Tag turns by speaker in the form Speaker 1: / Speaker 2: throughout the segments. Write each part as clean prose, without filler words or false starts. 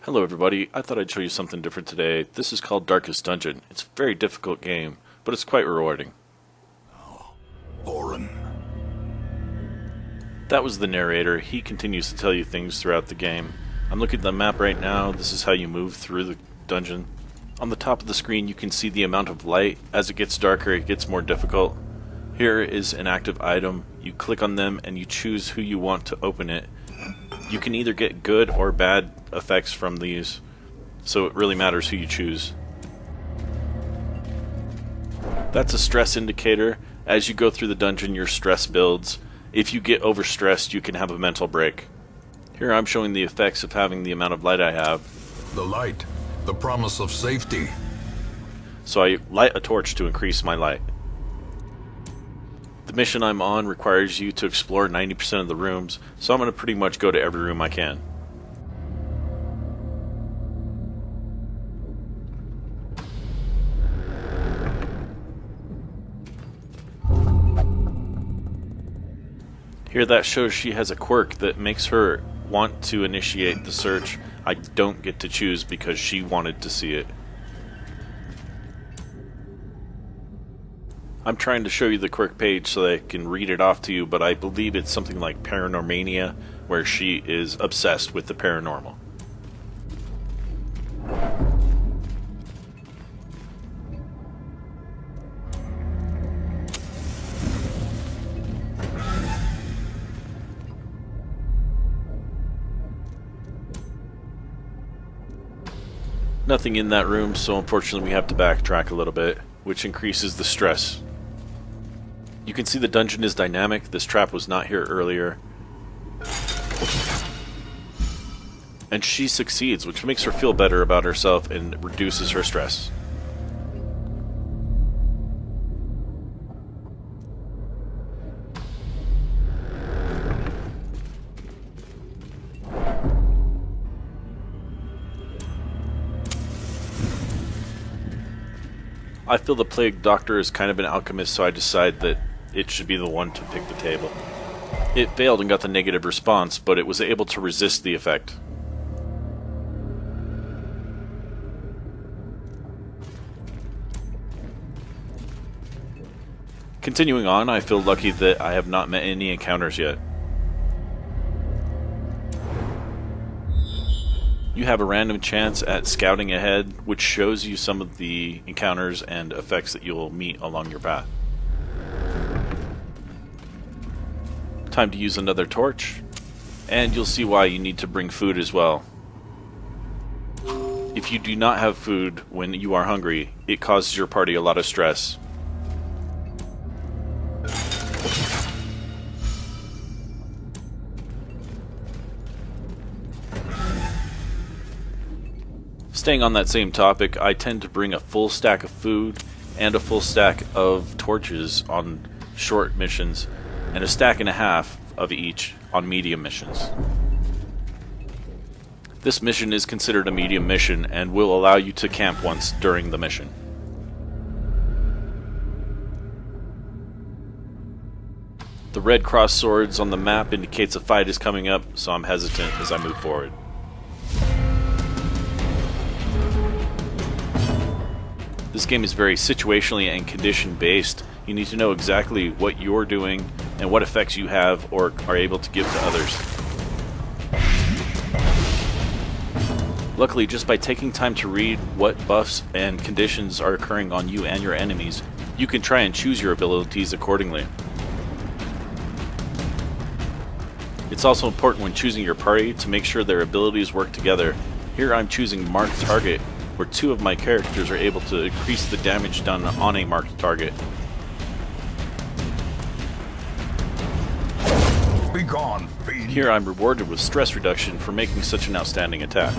Speaker 1: Hello everybody, I thought I'd show you something different today. This is called Darkest Dungeon. It's a very difficult game, but it's quite rewarding.
Speaker 2: Foreign.
Speaker 1: That was the narrator. He continues to tell you things throughout the game. I'm looking at the map right now. This is how you move through the dungeon. On the top of the screen you can see the amount of light. As it gets darker it gets more difficult. Here is an active item. You click on them and you choose who you want to open it. You can either get good or bad effects from these, so it really matters who you choose. That's a stress indicator. As you go through the dungeon, your stress builds. If you get overstressed, you can have a mental break. Here I'm showing the effects of having the amount of light I have.
Speaker 2: The light. The promise of safety.
Speaker 1: So I light a torch to increase my light. The mission I'm on requires you to explore 90% of the rooms, so I'm going to pretty much go to every room I can. Here that shows she has a quirk that makes her want to initiate the search. I don't get to choose because she wanted to see it. I'm trying to show you the quirk page so that I can read it off to you, but I believe it's something like Paranormania, where she is obsessed with the paranormal. Nothing in that room, so unfortunately we have to backtrack a little bit, which increases the stress. You can see the dungeon is dynamic. This trap was not here earlier. And she succeeds, which makes her feel better about herself and reduces her stress. I feel the Plague Doctor is kind of an alchemist, so I decide that it should be the one to pick the table. It failed and got the negative response, but it was able to resist the effect. Continuing on, I feel lucky that I have not met any encounters yet. You have a random chance at scouting ahead, which shows you some of the encounters and effects that you'll meet along your path. Time to use another torch, and you'll see why you need to bring food as well. If you do not have food when you are hungry, it causes your party a lot of stress. Staying on that same topic, I tend to bring a full stack of food and a full stack of torches on short missions, and a stack and a half of each on medium missions. This mission is considered a medium mission and will allow you to camp once during the mission. The red cross swords on the map indicates a fight is coming up, so I'm hesitant as I move forward. This game is very situationally and condition based. You need to know exactly what you're doing and what effects you have or are able to give to others. Luckily, just by taking time to read what buffs and conditions are occurring on you and your enemies, you can try and choose your abilities accordingly. It's also important when choosing your party to make sure their abilities work together. Here I'm choosing Marked Target, where two of my characters are able to increase the damage done on a marked target.
Speaker 2: Be gone, fiend.
Speaker 1: Here I'm rewarded with stress reduction for making such an outstanding attack.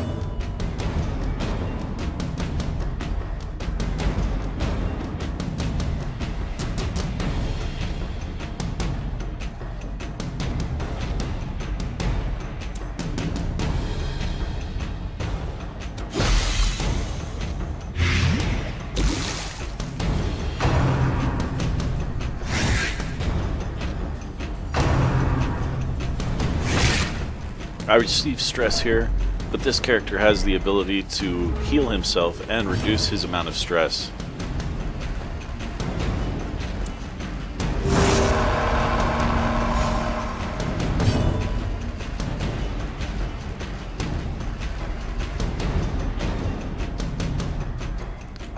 Speaker 1: I receive stress here, but this character has the ability to heal himself and reduce his amount of stress.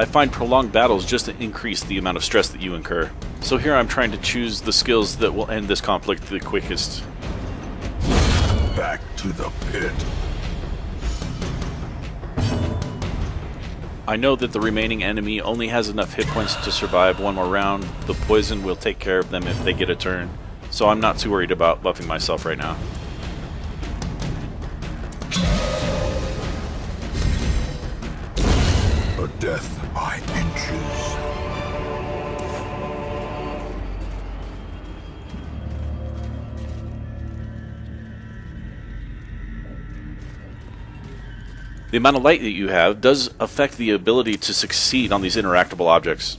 Speaker 1: I find prolonged battles just increase the amount of stress that you incur. So here I'm trying to choose the skills that will end this conflict the quickest.
Speaker 2: Back to the pit.
Speaker 1: I know that the remaining enemy only has enough hit points to survive one more round. The poison will take care of them if they get a turn, so I'm not too worried about buffing myself right now.
Speaker 2: A death by inches.
Speaker 1: The amount of light that you have does affect the ability to succeed on these interactable objects.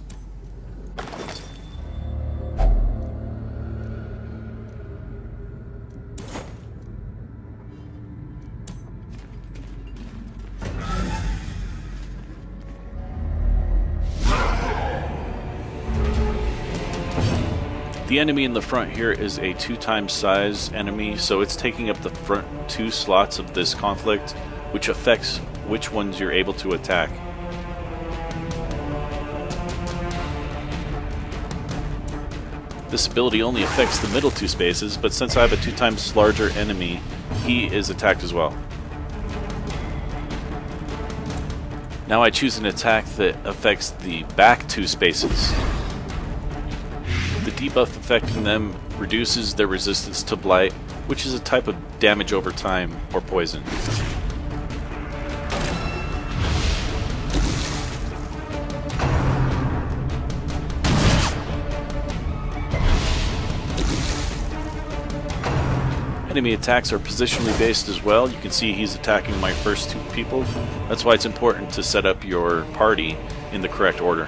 Speaker 1: The enemy in the front here is a 2x size enemy, so it's taking up the front 2 slots of this conflict, which affects which ones you're able to attack. This ability only affects the middle 2 spaces, but since I have a 2x larger enemy, he is attacked as well. Now I choose an attack that affects the back 2 spaces. The debuff affecting them reduces their resistance to blight, which is a type of damage over time or poison. Enemy attacks are positionally based as well. You can see he's attacking my first 2 people. That's why it's important to set up your party in the correct order.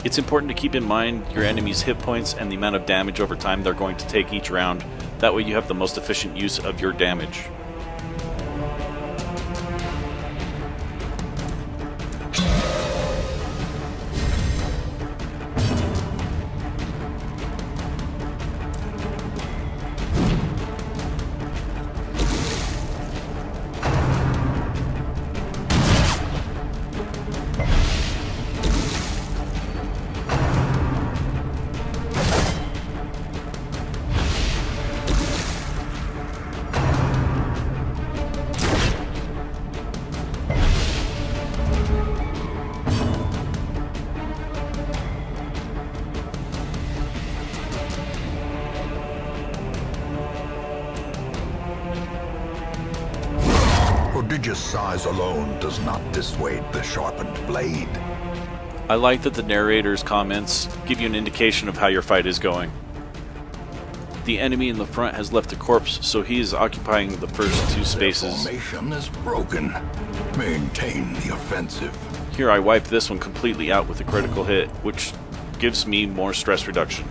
Speaker 1: It's important to keep in mind your enemy's hit points and the amount of damage over time they're going to take each round. That way you have the most efficient use of your damage.
Speaker 2: Prodigious size alone does not dissuade the sharpened blade.
Speaker 1: I like that the narrator's comments give you an indication of how your fight is going. The enemy in the front has left a corpse, so he is occupying the first 2 spaces.
Speaker 2: Their formation is broken. Maintain the offensive.
Speaker 1: Here I wipe this one completely out with a critical hit, which gives me more stress reduction.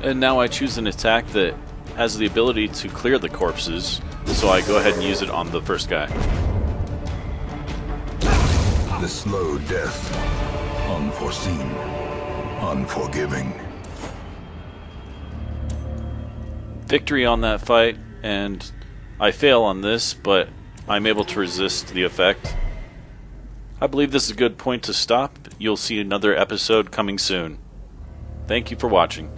Speaker 1: And now I choose an attack that has the ability to clear the corpses, so I go ahead and use it on the first guy.
Speaker 2: The slow death. Unforeseen. Unforgiving.
Speaker 1: Victory on that fight, and I fail on this, but I'm able to resist the effect. I believe this is a good point to stop. You'll see another episode coming soon. Thank you for watching.